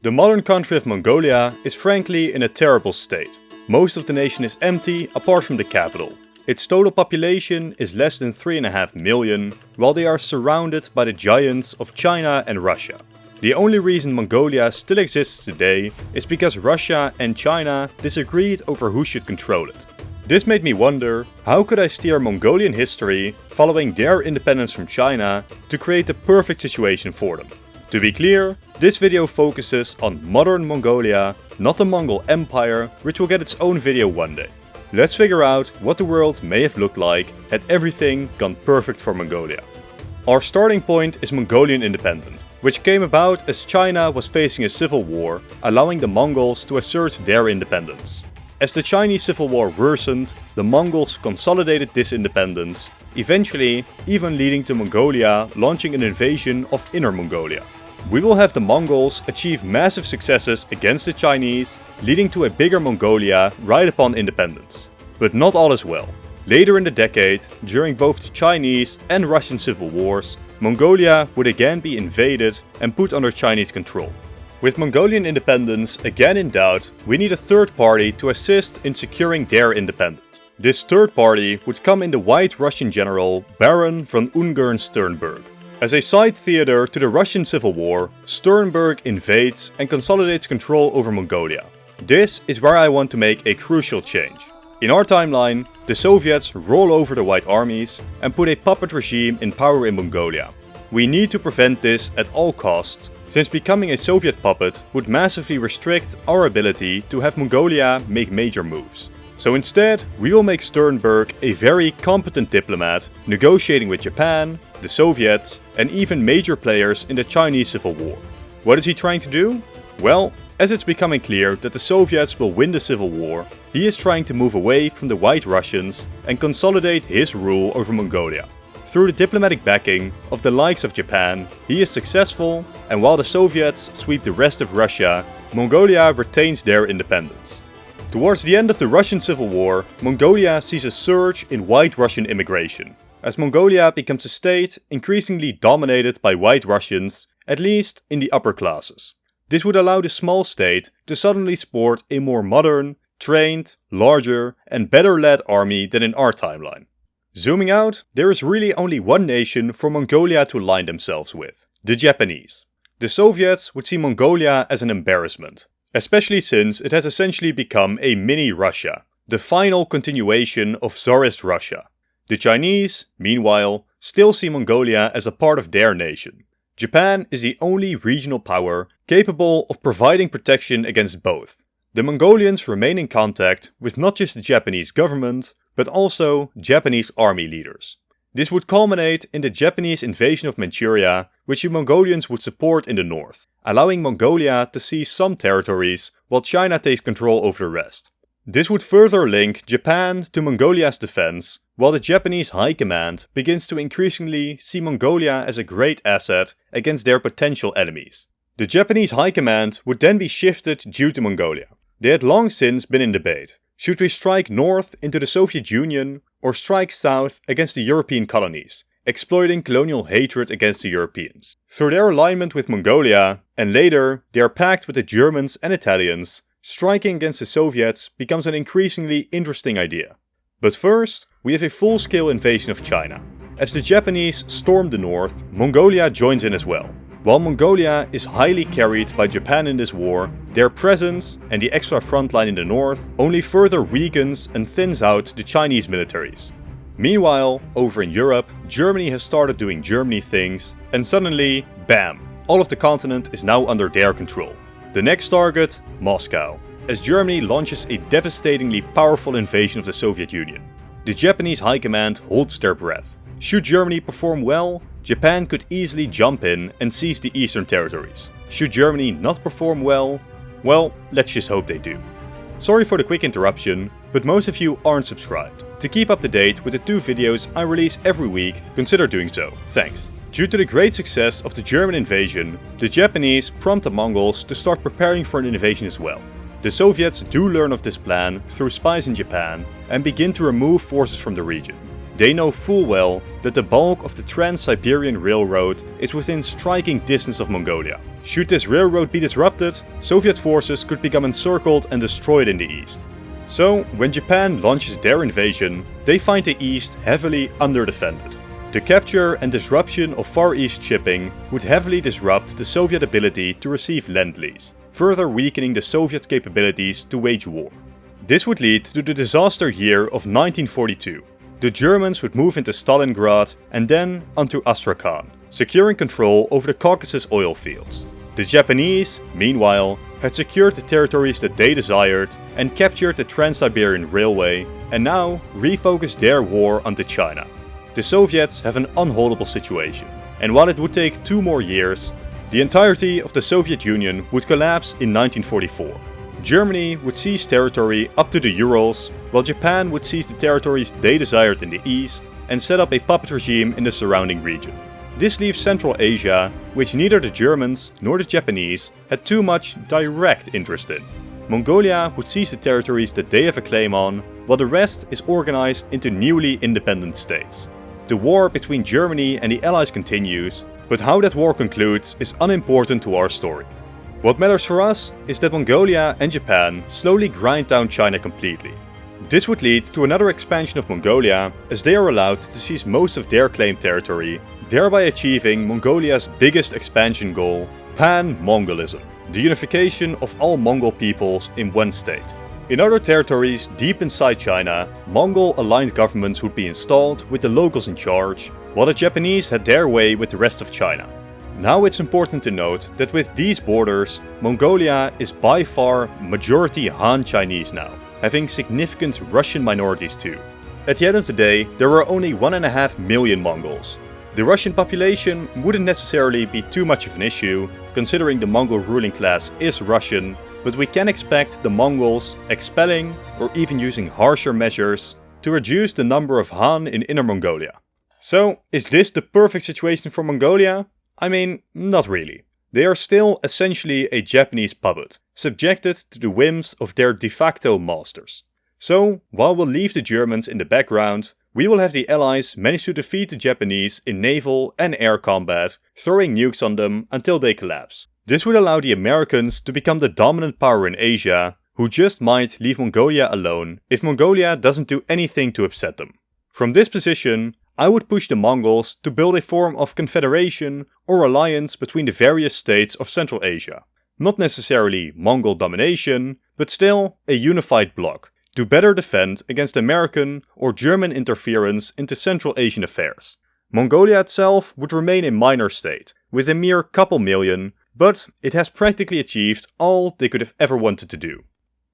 The modern country of Mongolia is frankly in a terrible state. Most of the nation is empty apart from the capital. Its total population is less than 3.5 million, while they are surrounded by the giants of China and Russia. The only reason Mongolia still exists today is because Russia and China disagreed over who should control it. This made me wonder, how could I steer Mongolian history following their independence from China to create the perfect situation for them? To be clear, this video focuses on modern Mongolia, not the Mongol Empire, which will get its own video one day. Let's figure out what the world may have looked like had everything gone perfect for Mongolia. Our starting point is Mongolian independence, which came about as China was facing a civil war, allowing the Mongols to assert their independence. As the Chinese Civil War worsened, the Mongols consolidated this independence, eventually even leading to Mongolia launching an invasion of Inner Mongolia. We will have the Mongols achieve massive successes against the Chinese, leading to a bigger Mongolia right upon independence. But not all is well. Later in the decade, during both the Chinese and Russian civil wars, Mongolia would again be invaded and put under Chinese control. With Mongolian independence again in doubt, we need a third party to assist in securing their independence. This third party would come in the White Russian general Baron von Ungern-Sternberg. As a side theater to the Russian Civil War, Sternberg invades and consolidates control over Mongolia. This is where I want to make a crucial change. In our timeline, the Soviets roll over the White armies and put a puppet regime in power in Mongolia. We need to prevent this at all costs, since becoming a Soviet puppet would massively restrict our ability to have Mongolia make major moves. So instead, we will make Sternberg a very competent diplomat, negotiating with Japan, the Soviets, and even major players in the Chinese Civil War. What is he trying to do? Well, as it's becoming clear that the Soviets will win the Civil War, he is trying to move away from the White Russians and consolidate his rule over Mongolia. Through the diplomatic backing of the likes of Japan, he is successful, and while the Soviets sweep the rest of Russia, Mongolia retains their independence. Towards the end of the Russian Civil War, Mongolia sees a surge in White Russian immigration, as Mongolia becomes a state increasingly dominated by White Russians, at least in the upper classes. This would allow the small state to suddenly sport a more modern, trained, larger, and better led army than in our timeline. Zooming out, there is really only one nation for Mongolia to align themselves with: the Japanese. The Soviets would see Mongolia as an embarrassment, especially since it has essentially become a mini Russia, the final continuation of Tsarist Russia. The Chinese, meanwhile, still see Mongolia as a part of their nation. Japan is the only regional power capable of providing protection against both. The Mongolians remain in contact with not just the Japanese government, but also Japanese army leaders. This would culminate in the Japanese invasion of Manchuria, which the Mongolians would support in the north, allowing Mongolia to seize some territories while China takes control over the rest. This would further link Japan to Mongolia's defense, while the Japanese High Command begins to increasingly see Mongolia as a great asset against their potential enemies. The Japanese High Command would then be shifted due to Mongolia. They had long since been in debate. Should we strike north into the Soviet Union or strike south against the European colonies, exploiting colonial hatred against the Europeans? Through their alignment with Mongolia, and later their pact with the Germans and Italians, striking against the Soviets becomes an increasingly interesting idea. But first, we have a full-scale invasion of China. As the Japanese storm the north, Mongolia joins in as well. While Mongolia is highly carried by Japan in this war, their presence and the extra front line in the north only further weakens and thins out the Chinese militaries. Meanwhile, over in Europe, Germany has started doing Germany things, and suddenly, bam, all of the continent is now under their control. The next target, Moscow, as Germany launches a devastatingly powerful invasion of the Soviet Union. The Japanese High Command holds their breath. Should Germany perform well, Japan could easily jump in and seize the eastern territories. Should Germany not perform well, let's just hope they do. Sorry for the quick interruption, but most of you aren't subscribed. To keep up to date with the 2 videos I release every week, consider doing so. Thanks. Due to the great success of the German invasion, the Japanese prompt the Mongols to start preparing for an invasion as well. The Soviets do learn of this plan through spies in Japan and begin to remove forces from the region. They know full well that the bulk of the Trans-Siberian Railroad is within striking distance of Mongolia. Should this railroad be disrupted, Soviet forces could become encircled and destroyed in the east. So, when Japan launches their invasion, they find the east heavily underdefended. The capture and disruption of Far East shipping would heavily disrupt the Soviet ability to receive Lend-Lease, further weakening the Soviet capabilities to wage war. This would lead to the disaster year of 1942. The Germans would move into Stalingrad and then onto Astrakhan, securing control over the Caucasus oil fields. The Japanese, meanwhile, had secured the territories that they desired and captured the Trans-Siberian Railway and now refocused their war onto China. The Soviets have an unholdable situation, and while it would take 2 more years, the entirety of the Soviet Union would collapse in 1944. Germany would seize territory up to the Urals, while Japan would seize the territories they desired in the east and set up a puppet regime in the surrounding region. This leaves Central Asia, which neither the Germans nor the Japanese had too much direct interest in. Mongolia would seize the territories that they have a claim on, while the rest is organized into newly independent states. The war between Germany and the Allies continues, but how that war concludes is unimportant to our story. What matters for us is that Mongolia and Japan slowly grind down China completely. This would lead to another expansion of Mongolia, as they are allowed to seize most of their claimed territory, thereby achieving Mongolia's biggest expansion goal, Pan-Mongolism, the unification of all Mongol peoples in one state. In other territories deep inside China, Mongol-aligned governments would be installed with the locals in charge, while the Japanese had their way with the rest of China. Now it's important to note that with these borders, Mongolia is by far majority Han Chinese now, having significant Russian minorities too. At the end of the day, there are only 1.5 million Mongols. The Russian population wouldn't necessarily be too much of an issue, considering the Mongol ruling class is Russian, but we can expect the Mongols expelling or even using harsher measures to reduce the number of Han in Inner Mongolia. So, is this the perfect situation for Mongolia? I mean, not really. They are still essentially a Japanese puppet, subjected to the whims of their de facto masters. So, while we'll leave the Germans in the background, we will have the Allies manage to defeat the Japanese in naval and air combat, throwing nukes on them until they collapse. This would allow the Americans to become the dominant power in Asia, who just might leave Mongolia alone if Mongolia doesn't do anything to upset them. From this position, I would push the Mongols to build a form of confederation or alliance between the various states of Central Asia. Not necessarily Mongol domination, but still a unified bloc, to better defend against American or German interference into Central Asian affairs. Mongolia itself would remain a minor state, with a mere couple million, but it has practically achieved all they could have ever wanted to do.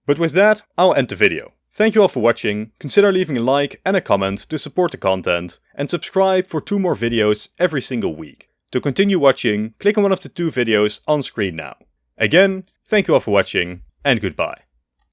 But with that, I'll end the video. Thank you all for watching, consider leaving a like and a comment to support the content, and subscribe for 2 more videos every single week. To continue watching, click on one of the 2 videos on screen now. Again, thank you all for watching, and goodbye.